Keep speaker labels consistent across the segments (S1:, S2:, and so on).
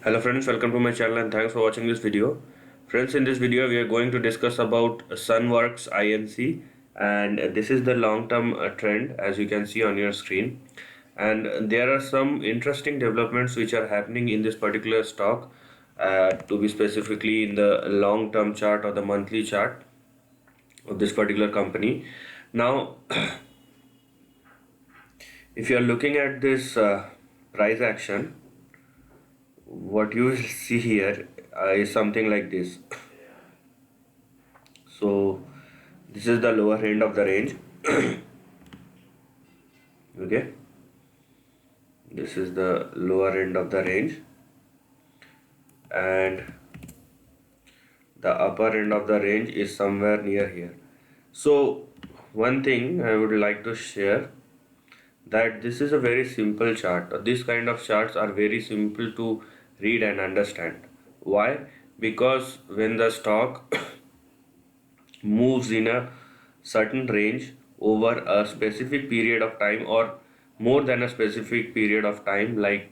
S1: Hello friends, welcome to my channel and thanks for watching this video. Friends, in this video we are going to discuss about Sunworks INC, and this is the long-term trend as you can see on your screen. And there are some interesting developments which are happening in this particular stock, to be specifically in the long-term chart or the monthly chart of this particular company. Now, if you are looking at this price action, what you will see here is something like this. So this is the lower end of the range. Okay, this is the lower end of the range, and the upper end of the range is somewhere near here. So one thing I would like to share, that this is a very simple chart. This kind of charts are very simple to read and understand. Why? Because when the stock moves in a certain range over a specific period of time, or more than a specific period of time, like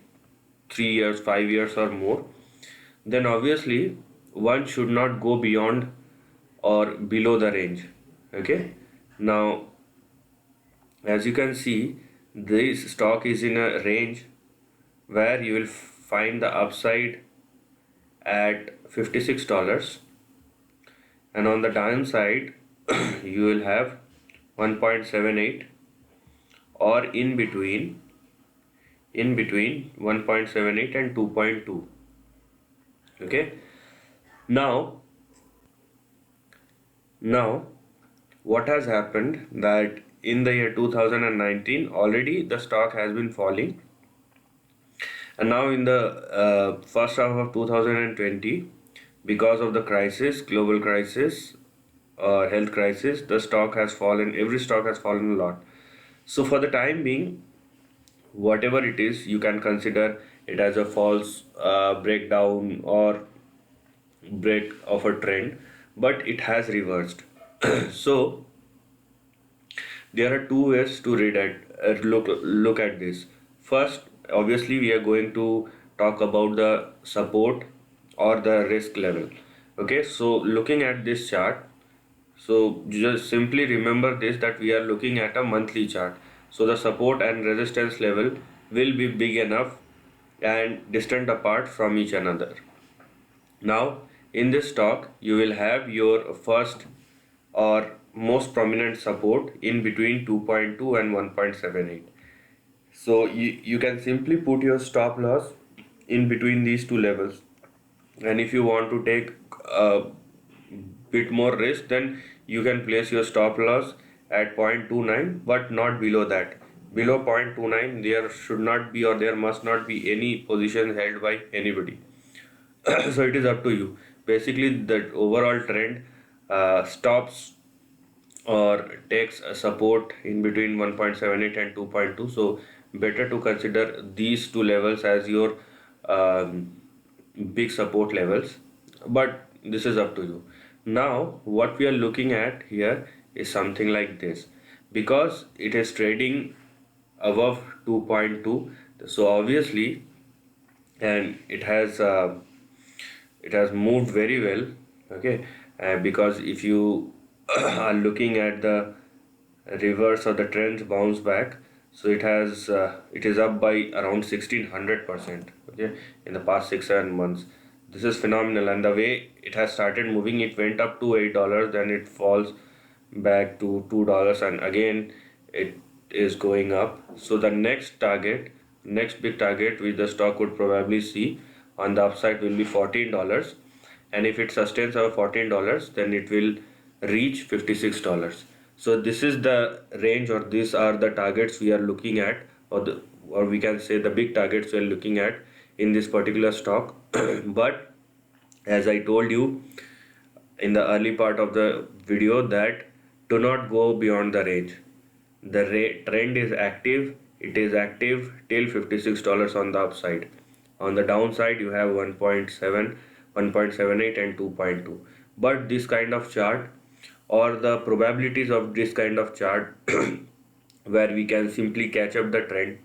S1: 3 years, 5 years or more, then obviously one should not go beyond or below the range. Okay, now as you can see, this stock is in a range where you will find the upside at $56, and on the downside you will have 1.78, or in between 1.78 and 2.2. Okay, now now what has happened, that in the year 2019 already the stock has been falling, and now in the first half of 2020, because of the crisis, global crisis, health crisis, the stock has fallen, every stock has fallen a lot. So for the time being, whatever it is, you can consider it as a false breakdown or break of a trend, but it has reversed. So there are two ways to read at look at this. First, obviously we are going to talk about the support or the risk level. Okay, so looking at this chart, so just simply remember this, that we are looking at a monthly chart. So the support and resistance level will be big enough and distant apart from each another. Now, in this stock, you will have your first or most prominent support in between 2.2 and 1.78. So you can simply put your stop loss in between these two levels. And if you want to take a bit more risk, then you can place your stop loss at 0.29, but not below that. Below 0.29, there should not be, or there must not be, any position held by anybody. So it is up to you. Basically, the overall trend stops or takes a support in between 1.78 and 2.2. So better to consider these two levels as your um, big support levels, but this is up to you. Now what we are looking at here is something like this, because it is trading above 2.2. So obviously, and it has moved very well. Okay, because if you are looking at the reverse or the trends bounce back, so it is up by around 1600%. Okay, in the past 6-7 months, this is phenomenal. And the way it has started moving, it went up to $8, then it falls back to $2, and again it is going up. So the next big target which the stock would probably see on the upside will be $14, and if it sustains our $14, then it will reach $56. So this is the range, or these are the targets we are looking at, or we can say the big targets we are looking at in this particular stock. But as I told you in the early part of the video, that do not go beyond the range. The trend is active. It is active till $56 on the upside. On the downside, you have 1.7, 1.78 and 2.2. But this kind of chart, or the probabilities of this kind of chart where we can simply catch up the trend,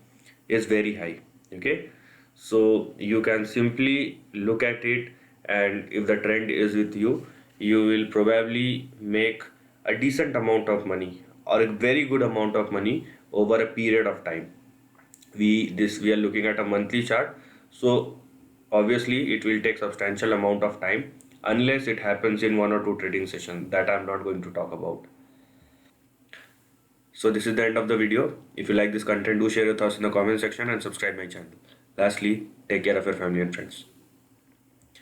S1: is very high. Okay, So you can simply look at it, and if the trend is with you, you will probably make a decent amount of money or a very good amount of money over a period of time. We are looking at a monthly chart, so obviously it will take substantial amount of time unless it happens in one or two trading sessions that I'm not going to talk about. So this is the end of the video. If you like this content, do share your thoughts in the comment section and subscribe my channel. Lastly, take care of your family and friends.